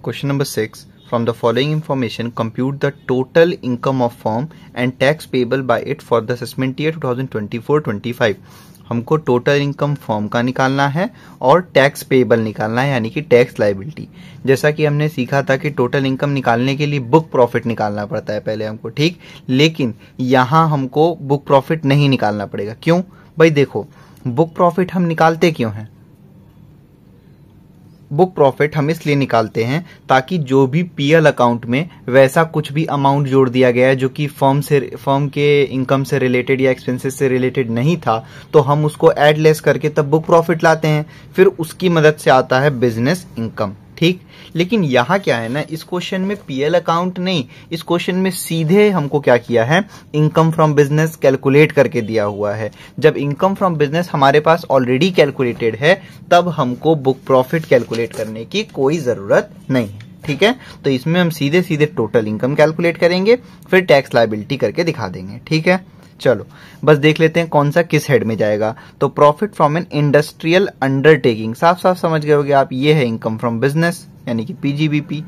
Question number 6. From the following information, compute the total income of firm and tax payable by it for the assessment year 2024-25. हमको total income firm का निकालना है और tax payable निकालना है, यानी कि टैक्स लायबिलिटी। जैसा कि हमने सीखा था कि टोटल इनकम निकालने के लिए बुक प्रॉफिट निकालना पड़ता है पहले हमको, ठीक। लेकिन यहां हमको बुक प्रॉफिट नहीं निकालना पड़ेगा। क्यों भाई? देखो, बुक प्रॉफिट हम निकालते क्यों हैं? बुक प्रॉफिट हम इसलिए निकालते हैं ताकि जो भी पीएल अकाउंट में वैसा कुछ भी अमाउंट जोड़ दिया गया है जो कि फर्म के इनकम से रिलेटेड या एक्सपेंसेस से रिलेटेड नहीं था, तो हम उसको ऐड लेस करके तब बुक प्रॉफिट लाते हैं, फिर उसकी मदद से आता है बिजनेस इनकम, ठीक। लेकिन यहाँ क्या है ना, इस क्वेश्चन में पीएल अकाउंट नहीं, इस क्वेश्चन में सीधे हमको क्या किया है, इनकम फ्रॉम बिजनेस कैलकुलेट करके दिया हुआ है। जब इनकम फ्रॉम बिजनेस हमारे पास ऑलरेडी कैलकुलेटेड है, तब हमको बुक प्रॉफिट कैलकुलेट करने की कोई जरूरत नहीं है, ठीक है। तो इसमें हम सीधे सीधे टोटल इनकम कैलकुलेट करेंगे, फिर टैक्स लायबिलिटी करके दिखा देंगे, ठीक है। चलो बस देख लेते हैं कौन सा किस हेड में जाएगा। तो profit from an industrial undertaking, साफ साफ समझ गए होगे आप, ये है इनकम फ्रॉम बिजनेस यानी कि पीजीबीपी।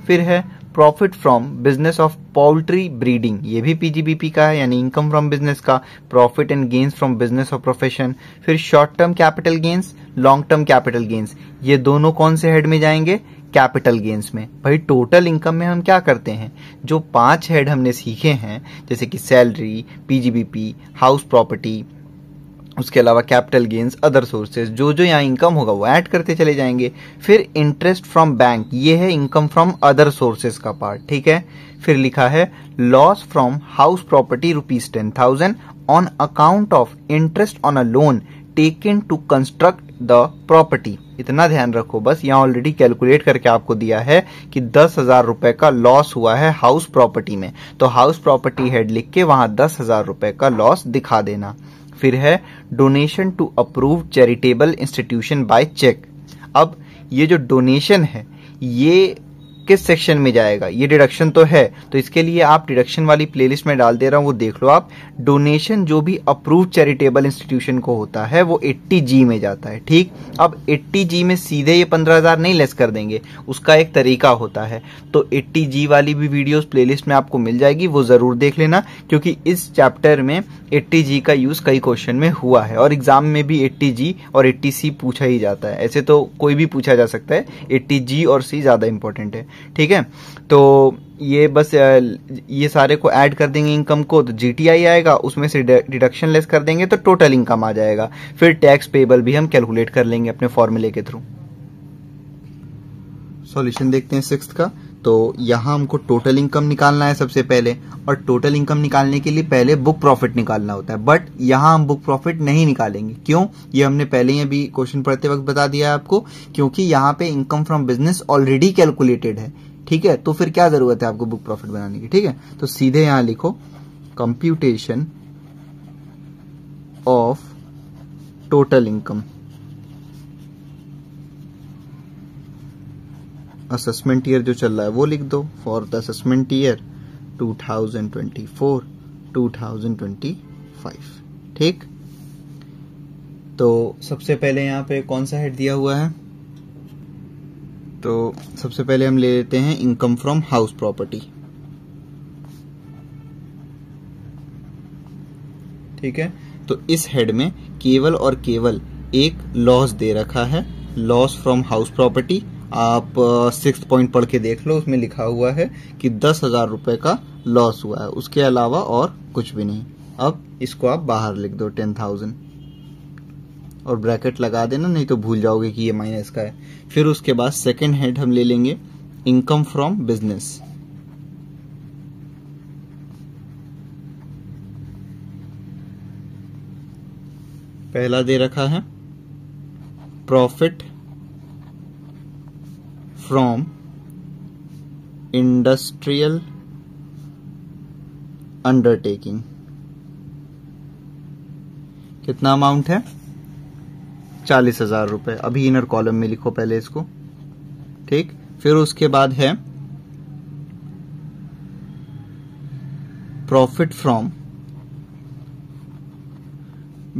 फिर है profit from business of poultry breeding, ये भी पीजीबीपी का है, यानी इनकम फ्रॉम बिजनेस का। Profit and gains from business of profession. फिर short term capital gains, long term capital gains, ये दोनों कौन से हेड में जाएंगे? कैपिटल गेन्स में। भाई टोटल इनकम में हम क्या करते हैं, जो 5 हेड हमने सीखे हैं, जैसे कि सैलरी, पीजीबीपी, हाउस प्रॉपर्टी, उसके अलावा कैपिटल गेन्स, अदर सोर्सेज, जो जो यहाँ इनकम होगा वो ऐड करते चले जाएंगे। फिर इंटरेस्ट फ्रॉम बैंक, ये है इनकम फ्रॉम अदर सोर्सेज का पार्ट, ठीक है। फिर लिखा है loss from house property ₹10,000 on account of interest on a loan taken to construct the property. इतना ध्यान रखो बस, यहाँ ऑलरेडी कैलकुलेट करके आपको दिया है कि 10,000 रुपए का लॉस हुआ है हाउस प्रॉपर्टी में, तो हाउस प्रॉपर्टी हेड लिख के वहां 10,000 रुपए का लॉस दिखा देना। फिर है donation to approve charitable institution by cheque. अब ये जो डोनेशन है ये किस सेक्शन में जाएगा? ये डिडक्शन तो है, तो इसके लिए आप डिडक्शन वाली प्लेलिस्ट में डाल दे रहा हूं, वो देख लो आप। डोनेशन जो भी अप्रूव चैरिटेबल इंस्टीट्यूशन को होता है वो 80G में जाता है, ठीक। अब 80G में सीधे ये 15,000 नहीं लेस कर देंगे, उसका एक तरीका होता है। तो 80G वाली भी वीडियोस प्लेलिस्ट में आपको मिल जाएगी, वो जरूर देख लेना, क्योंकि इस चैप्टर में 80G का यूज कई क्वेश्चन में हुआ है और एग्जाम में भी 80G और 80C पूछा ही जाता है। ऐसे तो कोई भी पूछा जा सकता है, 80G और C ज्यादा इंपॉर्टेंट है, ठीक है। तो ये बस ये सारे को ऐड कर देंगे इनकम को, तो जीटीआई आएगा, उसमें से डिडक्शन लेस कर देंगे तो टोटल इनकम आ जाएगा। फिर टैक्स पेबल भी हम कैलकुलेट कर लेंगे अपने फॉर्मूले के थ्रू। सॉल्यूशन देखते हैं 6th का। तो यहां हमको टोटल इनकम निकालना है सबसे पहले, और टोटल इनकम निकालने के लिए पहले बुक प्रॉफिट निकालना होता है, बट यहां हम बुक प्रॉफिट नहीं निकालेंगे। क्यों? ये हमने पहले ही अभी क्वेश्चन पढ़ते वक्त बता दिया है आपको, क्योंकि यहां पे income from business already calculated है, ठीक है। तो फिर क्या जरूरत है आपको बुक प्रॉफिट बनाने की, ठीक है। तो सीधे यहां लिखो computation of total income, assessment year जो चल रहा है वो लिख दो, फॉर द असेसमेंट ईयर 2024-2025, ठीक। तो सबसे पहले यहां पे कौन सा हेड दिया हुआ है? तो सबसे पहले हम ले लेते हैं इनकम फ्रॉम हाउस प्रॉपर्टी, ठीक है। तो इस हेड में केवल और केवल एक लॉस दे रखा है, लॉस फ्रॉम हाउस प्रॉपर्टी। आप 6th पॉइंट पढ़ के देख लो, उसमें लिखा हुआ है कि 10,000 रुपए का लॉस हुआ है, उसके अलावा और कुछ भी नहीं। अब इसको आप बाहर लिख दो 10,000 और ब्रैकेट लगा देना, नहीं तो भूल जाओगे कि ये माइनस का है। फिर उसके बाद सेकेंड हेड हम ले लेंगे इनकम फ्रॉम बिजनेस, पहला दे रखा है प्रॉफिट फ्रॉम इंडस्ट्रियल अंडरटेकिंग, कितना अमाउंट है? 40,000 रुपए। अभी इनर कॉलम में लिखो पहले इसको, ठीक। फिर उसके बाद है profit from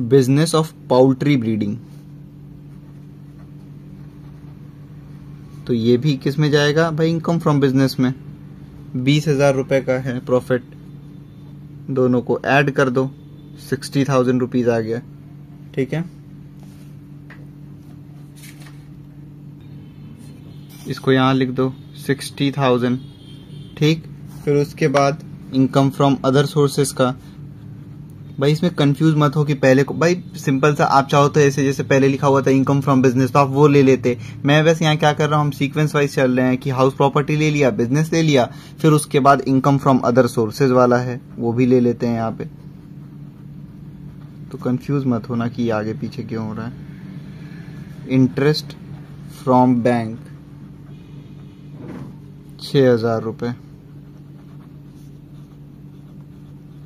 business of poultry breeding, तो ये भी किस में जाएगा भाई, इनकम फ्रॉम बिजनेस में। 20,000 रुपए का है प्रॉफिट, दोनों को ऐड कर दो, 60,000 रुपीज आ गया। ठीक है, इसको यहां लिख दो 60,000। ठीक, फिर उसके बाद इनकम फ्रॉम अदर सोर्सेस का, भाई इसमें कंफ्यूज मत हो कि पहले को, भाई सिंपल सा आप चाहो तो ऐसे जैसे पहले लिखा हुआ था इनकम फ्रॉम बिजनेस तो आप वो ले लेते। मैं वैसे यहाँ क्या कर रहा हूँ, हम सीक्वेंस वाइज चल रहे हैं कि हाउस प्रॉपर्टी ले लिया, बिजनेस ले लिया, फिर उसके बाद इनकम फ्रॉम अदर सोर्सेज वाला है वो भी ले लेते हैं यहाँ पे। तो कंफ्यूज मत होना कि आगे पीछे क्यों हो रहा है। इंटरेस्ट फ्रॉम बैंक 6,000 रुपए,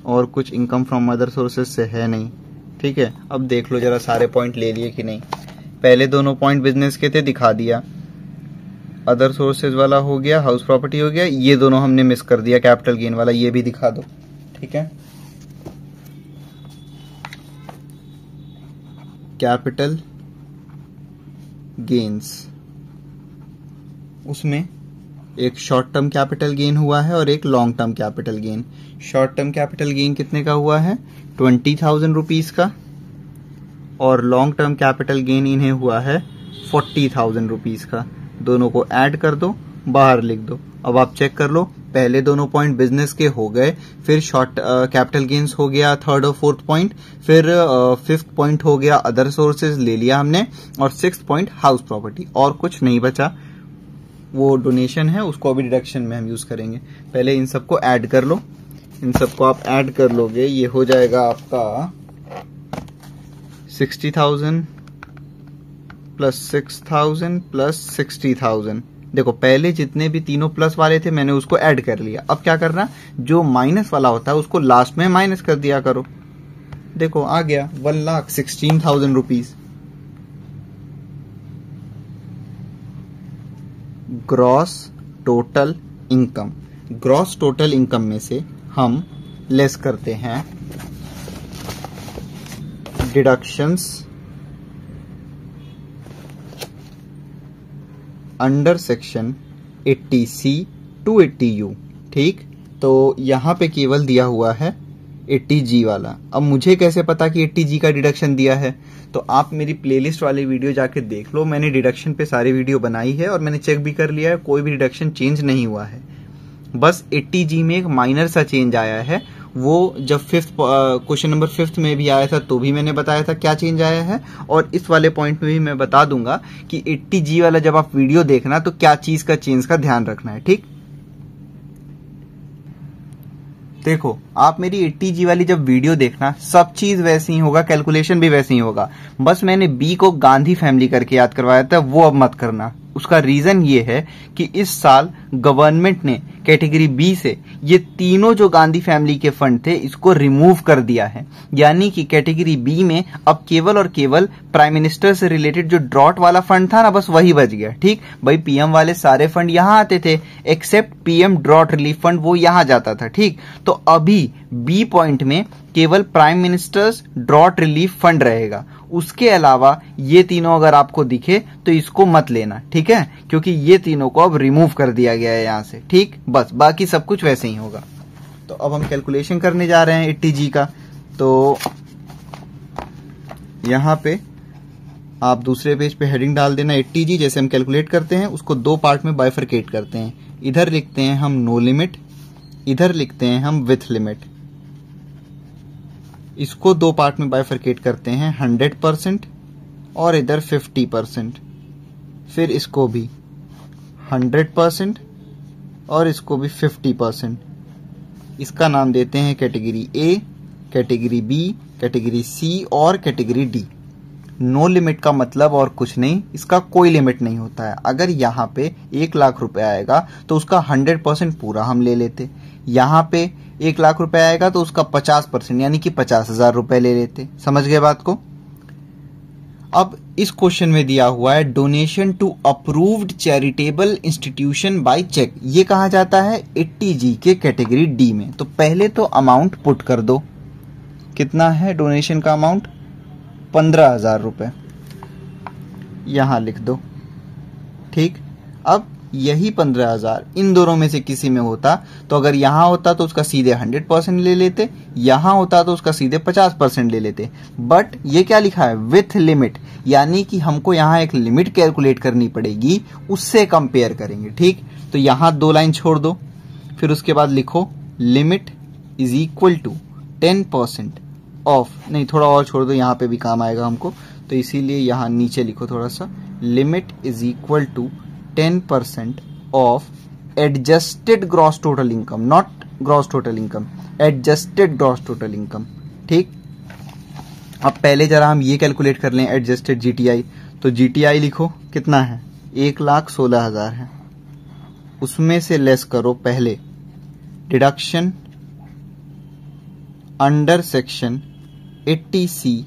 और कुछ इनकम फ्रॉम अदर सोर्सेज से है नहीं। ठीक है, अब देख लो जरा सारे पॉइंट ले लिए कि नहीं। पहले दोनों पॉइंट बिजनेस के थे, दिखा दिया। अदर सोर्सेज वाला हो गया, हाउस प्रॉपर्टी हो गया, ये दोनों हमने मिस कर दिया, कैपिटल गेन वाला, ये भी दिखा दो। ठीक है, कैपिटल गेन्स, उसमें एक शॉर्ट टर्म कैपिटल गेन हुआ है और एक long term capital gain. Short term capital gain कितने का हुआ है, 20,000 रुपीज का, और लॉन्ग टर्म कैपिटल गेन इन्हें हुआ है 40,000 रुपीज का। दोनों को ऐड कर दो, बाहर लिख दो। अब आप चेक कर लो, पहले दोनों पॉइंट बिजनेस के हो गए, फिर शॉर्ट कैपिटल गेन्स हो गया थर्ड और फोर्थ पॉइंट, फिर फिफ्थ पॉइंट हो गया अदर सोर्सेज ले लिया हमने, और सिक्स्थ पॉइंट हाउस प्रॉपर्टी, और कुछ नहीं बचा। वो डोनेशन है, उसको अभी डिडक्शन में हम यूज करेंगे। पहले इन सबको ऐड कर लो, इन सबको आप ऐड कर लोगे, ये हो जाएगा आपका 60,000 प्लस 6,000 प्लस 60,000। देखो पहले जितने भी तीनों प्लस वाले थे मैंने उसको ऐड कर लिया। अब क्या करना, जो माइनस वाला होता है उसको लास्ट में माइनस कर दिया करो। देखो आ गया 1,16,000 rupees. Gross total income, gross total income में से हम लेस करते हैं deductions under section 80C to 80U। ठीक, तो यहां पे केवल दिया हुआ है 80G वाला। अब मुझे कैसे पता कि 80G का डिडक्शन दिया है, तो आप मेरी प्लेलिस्ट वाली वीडियो जाके देख लो, मैंने डिडक्शन पे सारी वीडियो बनाई है और मैंने चेक भी कर लिया है, कोई भी डिडक्शन चेंज नहीं हुआ है। बस 80G में एक माइनर सा चेंज आया है, वो जब क्वेश्चन नंबर 5 में भी आया था तो भी मैंने बताया था क्या चेंज आया है, और इस वाले पॉइंट में भी मैं बता दूंगा कि 80G वाला जब आप वीडियो देखना तो क्या चीज का चेंज का ध्यान रखना है। ठीक, देखो आप मेरी 80G वाली जब वीडियो देखना, सब चीज वैसे ही होगा, कैलकुलेशन भी वैसे ही होगा। बस मैंने बी को गांधी फैमिली करके याद करवाया था, वो अब मत करना। उसका रीजन ये है कि इस साल गवर्नमेंट ने कैटेगरी बी से ये तीनों जो गांधी फैमिली के फंड थे इसको रिमूव कर दिया है। यानी कि कैटेगरी बी में अब केवल और केवल प्राइम मिनिस्टर से रिलेटेड जो ड्रॉट वाला फंड था ना, बस वही बच गया। ठीक भाई, पीएम वाले सारे फंड यहां आते थे except PM drought relief fund, वो यहां जाता था। ठीक, तो अभी बी पॉइंट में केवल prime minister's drought relief fund रहेगा। उसके अलावा ये तीनों अगर आपको दिखे तो इसको मत लेना, ठीक है, क्योंकि ये तीनों को अब रिमूव कर दिया गया है यहां से। ठीक, बस बाकी सब कुछ वैसे ही होगा। तो अब हम कैलकुलेशन करने जा रहे हैं 80G का। तो यहां पे आप दूसरे पेज पे हेडिंग डाल देना 80G। जैसे हम कैलकुलेट करते हैं उसको दो पार्ट में बाइफरकेट करते हैं। इधर लिखते हैं हम नो लिमिट, इधर लिखते हैं हम विथ लिमिट। इसको दो पार्ट में बाइफरकेट करते हैं 100% और इधर 50%। फिर इसको भी 100% और इसको भी 50%। इसका नाम देते हैं category A, category B, category C और कैटेगरी डी। नो लिमिट का मतलब और कुछ नहीं, इसका कोई लिमिट नहीं होता है। अगर यहाँ पे 1 लाख रुपए आएगा तो उसका 100% पूरा हम ले लेते। यहाँ पे 1 लाख रुपए आएगा तो उसका 50% यानी कि 50,000 रुपए ले लेते। समझ गए बात को? अब इस क्वेश्चन में दिया हुआ है donation to approved charitable institution by cheque. ये कहा जाता है 80G के कैटेगरी डी में। तो पहले तो अमाउंट पुट कर दो। कितना है डोनेशन का अमाउंट? 15,000 रुपए यहां लिख दो। ठीक, अब यही 15,000 इन दोनों में से किसी में होता तो अगर यहां होता तो उसका सीधे 100% ले लेते, यहां होता तो उसका सीधे 50% ले लेते। बट ये क्या लिखा है, विथ लिमिट, यानी कि हमको यहां एक लिमिट कैलकुलेट करनी पड़ेगी, उससे कंपेयर करेंगे। ठीक, तो यहां 2 लाइन छोड़ दो, फिर उसके बाद लिखो limit is equal to 10% of, नहीं थोड़ा और छोड़ दो, यहां पे भी काम आएगा हमको, तो इसीलिए यहां नीचे लिखो थोड़ा सा, limit is equal to 10% of adjusted gross total income, not gross total income, adjusted gross total income. ठीक, अब पहले जरा हम ये कैलकुलेट कर लें एडजस्टेड जीटीआई, तो जीटीआई लिखो कितना है, 1,16,000 है, उसमें से लेस करो पहले deduction under section 80C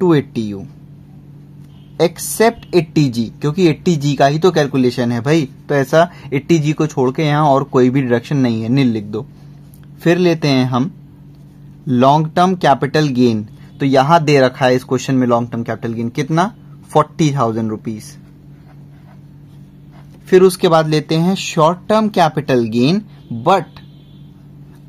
to 80U except 80G, क्योंकि 80G का ही तो कैलकुलेशन है भाई, तो ऐसा 80G को छोड़ के यहां और कोई भी डिडक्शन नहीं है, नील लिख दो। फिर लेते हैं हम लॉन्ग टर्म कैपिटल गेन, तो यहां दे रखा है इस क्वेश्चन में लॉन्ग टर्म कैपिटल गेन कितना, 40,000 रुपीज। फिर उसके बाद लेते हैं short term capital gain, but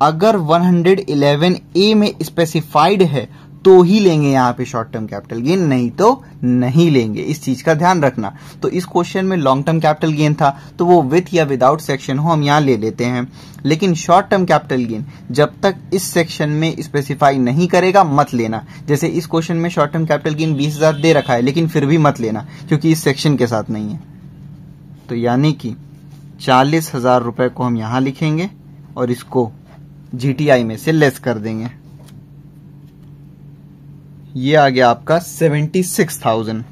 अगर 111A में स्पेसिफाइड है तो ही लेंगे यहां पे शॉर्ट टर्म कैपिटल गेन, नहीं तो नहीं लेंगे, इस चीज का ध्यान रखना। तो इस क्वेश्चन में लॉन्ग टर्म कैपिटल गेन था तो वो विथ या विदाउट सेक्शन हो हम यहां ले लेते हैं, लेकिन शॉर्ट टर्म कैपिटल गेन जब तक इस सेक्शन में स्पेसिफाई नहीं करेगा मत लेना। जैसे इस क्वेश्चन में शॉर्ट टर्म कैपिटल गेन 20,000 दे रखा है, लेकिन फिर भी मत लेना क्योंकि इस सेक्शन के साथ नहीं है। तो यानी कि 40,000 रुपए को हम यहां लिखेंगे और इसको जीटीआई में से लेस कर देंगे, ये आ गया आपका 76,000।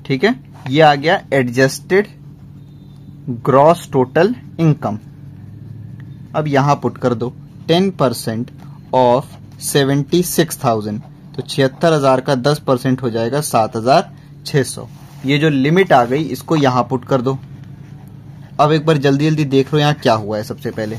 ठीक है, ये आ गया एडजस्टेड ग्रॉस टोटल इनकम। अब यहां पुट कर दो 10% ऑफ 76,000, तो 76,000 का 10% हो जाएगा 7,600। ये जो लिमिट आ गई इसको यहां पुट कर दो। अब एक बार जल्दी जल्दी देख लो यहां क्या हुआ है। सबसे पहले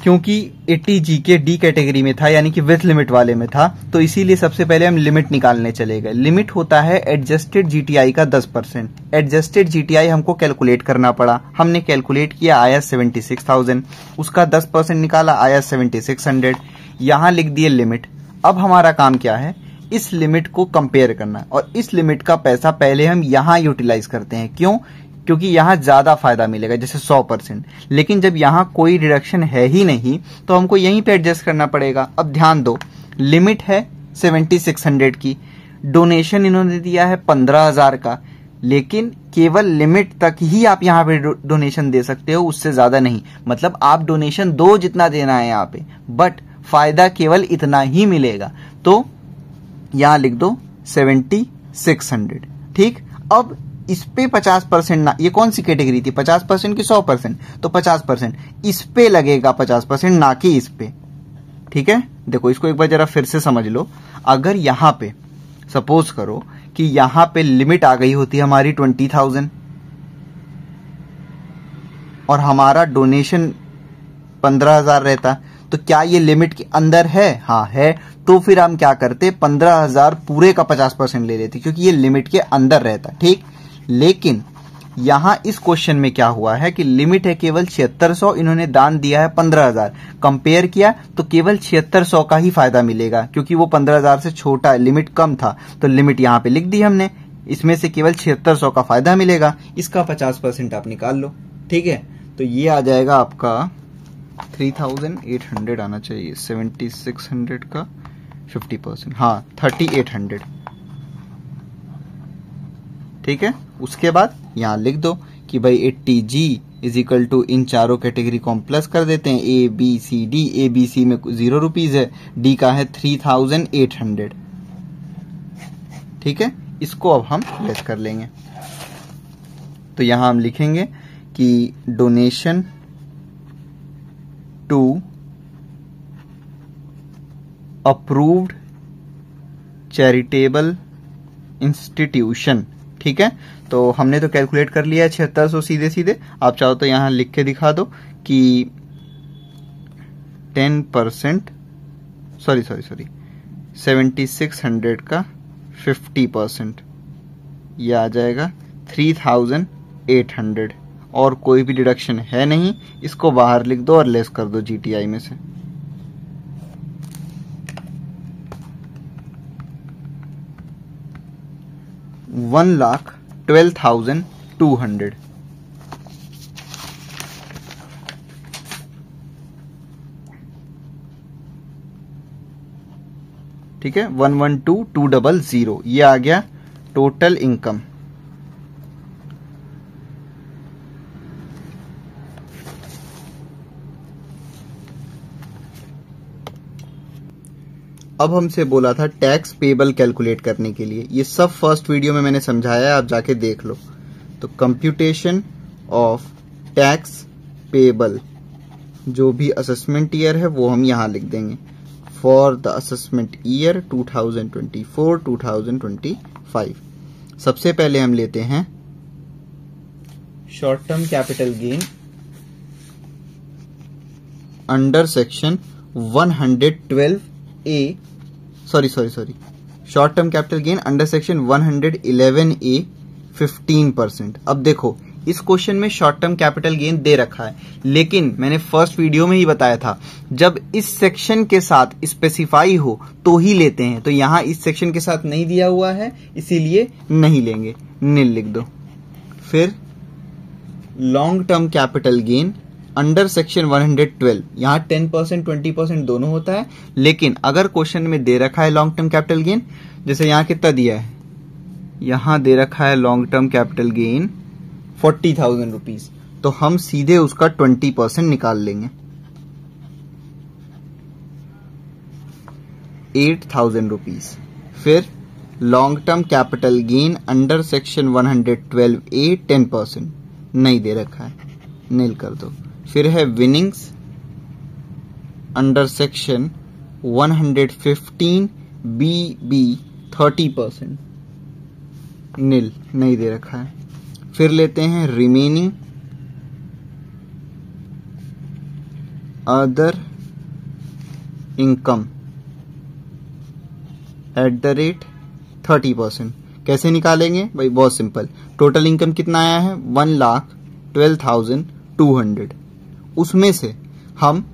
क्योंकि 80G के डी कैटेगरी में था, यानी कि विथ लिमिट वाले में था, तो इसीलिए सबसे पहले हम लिमिट निकालने चले गए। लिमिट होता है एडजस्टेड जीटीआई का 10%। एडजस्टेड जीटीआई हमको कैलकुलेट करना पड़ा, हमने कैलकुलेट किया, आया 76,000, उसका 10% निकाला, आया 7,600। यहां लिख दिए लिमिट। अब हमारा काम क्या है, इस लिमिट को कंपेयर करना, और इस लिमिट का पैसा पहले हम यहां यूटिलाइज करते हैं। क्यों? क्योंकि यहां ज्यादा फायदा मिलेगा, जैसे 100%। लेकिन जब यहां कोई डिडक्शन है ही नहीं तो हमको यहीं पे एडजस्ट करना पड़ेगा। अब ध्यान दो, लिमिट है 7,600 की, डोनेशन इन्होंने दिया है 15,000 का, लेकिन केवल लिमिट तक ही आप यहां पे डोनेशन दे सकते हो, उससे ज्यादा नहीं। मतलब आप डोनेशन दो जितना देना है यहां पे, बट फायदा केवल इतना ही मिलेगा। तो यहां लिख दो 7,600। ठीक, अब इस पे 50% ना, ये कौन सी कैटेगरी थी, 50% की 100%, तो 50% इस पे लगेगा, 50% ना कि इस पे। ठीक है, देखो इसको एक बार जरा फिर से समझ लो। अगर यहां पे सपोज करो कि यहां पे लिमिट आ गई होती हमारी 20,000 और हमारा डोनेशन 15,000 रहता, तो क्या ये लिमिट के अंदर है? हाँ है। तो फिर हम क्या करते, 15,000 पूरे का 50% ले लेते, क्योंकि ये लिमिट के अंदर रहता। ठीक, लेकिन यहां इस क्वेश्चन में क्या हुआ है कि लिमिट है केवल 7600, इन्होंने दान दिया है 15,000। कंपेयर किया तो केवल 7600 का ही फायदा मिलेगा, क्योंकि वो 15,000 से छोटा है, लिमिट कम था, तो लिमिट यहां पे लिख दी हमने, इसमें से केवल 7600 का फायदा मिलेगा, इसका 50% आप निकाल लो। ठीक है, तो ये आ जाएगा आपका 3,800 आना चाहिए, 7,600 का 50%, हाँ 3,800। ठीक है, उसके बाद यहां लिख दो कि भाई 80G इज इक्वल टू इन चारों कैटेगरी को हम प्लस कर देते हैं, A B C D. A B C में 0 रुपीज है, डी का है 3,800। ठीक है, इसको अब हम लेस कर लेंगे, तो यहां हम लिखेंगे कि donation to approved charitable institution. ठीक है, तो हमने तो कैलकुलेट कर लिया है 7600 सीधे सीधे। आप चाहो तो यहां लिख के दिखा दो कि 10%, सॉरी 7,600 का 50%, ये आ जाएगा 3800 और कोई भी डिडक्शन है नहीं, इसको बाहर लिख दो और लेस कर दो GTI में से। $1,12,200। ठीक है, 112,200 ये आ गया टोटल इनकम। अब हमसे बोला था टैक्स पेबल कैलकुलेट करने के लिए, ये सब फर्स्ट वीडियो में मैंने समझाया है, आप जाके देख लो। तो कंप्यूटेशन ऑफ टैक्स पेबल, जो भी असेसमेंट ईयर है वो हम यहां लिख देंगे, फॉर द असेसमेंट ईयर 2024-2025। सबसे पहले हम लेते हैं short term capital gain under section 112A, sorry short term capital gain under section 111A 15%। अब देखो इस क्वेश्चन में शॉर्ट टर्म कैपिटल गेन दे रखा है, लेकिन मैंने फर्स्ट वीडियो में ही बताया था जब इस सेक्शन के साथ स्पेसिफाई हो तो ही लेते हैं। तो यहां इस सेक्शन के साथ नहीं दिया हुआ है इसीलिए नहीं लेंगे, नील लिख दो। फिर long term capital gain under section 112, यहां 10% 20% दोनों होता है, लेकिन अगर क्वेश्चन में दे रखा है लॉन्ग टर्म कैपिटल गेन, जैसे यहां कितना दिया है, यहां दे रखा है long term capital gain 40,000 rupees, तो हम सीधे उसका 20% निकाल लेंगे, 8,000 रुपीज। फिर long term capital gain under section 112A 10%, नहीं दे रखा है, नील कर दो। फिर है विनिंग्स अंडर सेक्शन 115BB 30%, नील, नहीं दे रखा है। फिर लेते हैं remaining other income at the rate 30%। कैसे निकालेंगे भाई, बहुत सिंपल। टोटल इनकम कितना आया है 1,12,200, उसमें से हम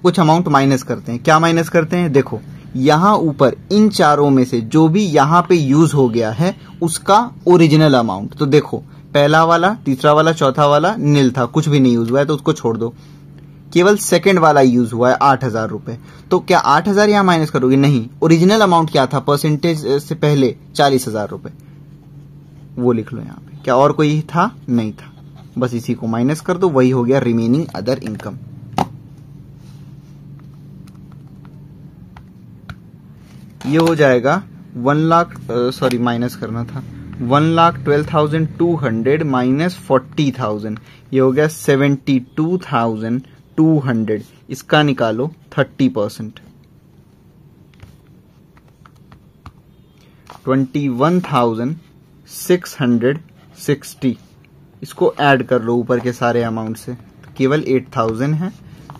कुछ अमाउंट माइनस करते हैं। क्या माइनस करते हैं, देखो यहां ऊपर इन चारों में से जो भी यहां पे यूज हो गया है उसका ओरिजिनल अमाउंट, तो देखो पहला वाला, तीसरा वाला, चौथा वाला नील था, कुछ भी नहीं यूज हुआ है तो उसको छोड़ दो। केवल सेकंड वाला यूज हुआ है 8,000 रुपए, तो क्या 8,000 यहां माइनस करोगे, नहीं, ओरिजिनल अमाउंट क्या था परसेंटेज से पहले 40,000 रुपए, वो लिख लो यहां पे। क्या और कोई था, नहीं था, बस इसी को माइनस कर दो, वही हो गया रिमेनिंग अदर इनकम। ये हो जाएगा 1,00,000 माइनस करना था, 1,12,200 माइनस 40,000, ये हो गया 72,200। इसका निकालो 30%, 21,660। इसको ऐड कर लो ऊपर के सारे अमाउंट से, केवल 8,000 है,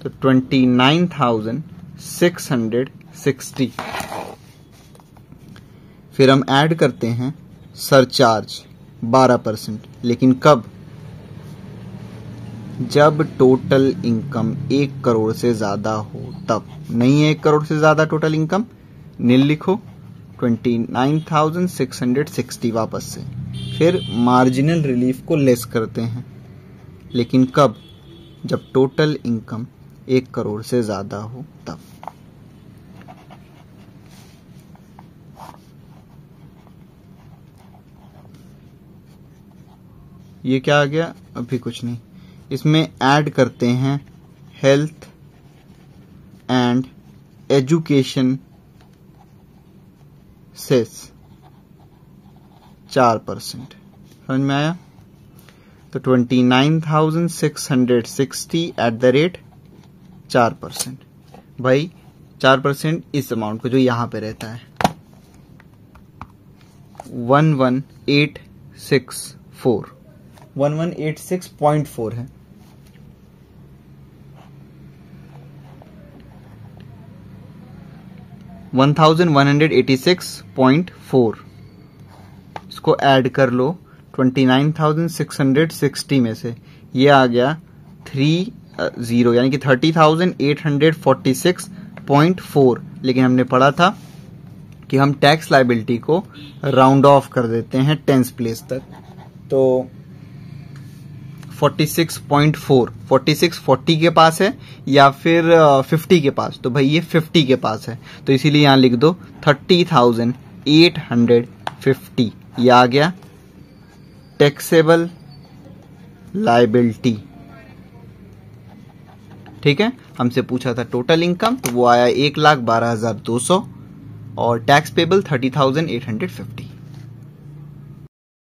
तो 29,660। फिर हम ऐड करते हैं सरचार्ज 12%, लेकिन कब, जब टोटल इनकम 1 करोड़ से ज्यादा हो तब। नहीं है 1 करोड़ से ज्यादा टोटल इनकम, नील लिखो, 29,660 वापस से। फिर मार्जिनल रिलीफ को लेस करते हैं, लेकिन कब, जब टोटल इनकम 1 करोड़ से ज्यादा हो तब। ये क्या आ गया, अभी कुछ नहीं, इसमें ऐड करते हैं हेल्थ एंड एजुकेशन सेस 4%, समझ में आया। तो 29,660 एट द रेट 4%, भाई 4% इस अमाउंट को जो यहां पे रहता है 11,864 है। 1186.4, इसको ऐड कर लो 29,660 में से, ये आ गया 30 यानी कि 30,846.4। लेकिन हमने पढ़ा था कि हम टैक्स लायबिलिटी को राउंड ऑफ कर देते हैं टेंस प्लेस तक, तो 46.4, 46 40 के पास है या फिर 50 के पास, तो भाई ये 50 के पास है, तो इसीलिए यहां लिख दो 30,850, ये आ गया टैक्सेबल लायबिलिटी। ठीक है, हमसे पूछा था टोटल इनकम, तो वो आया 1,12,200 और टैक्स पेबल 30,850।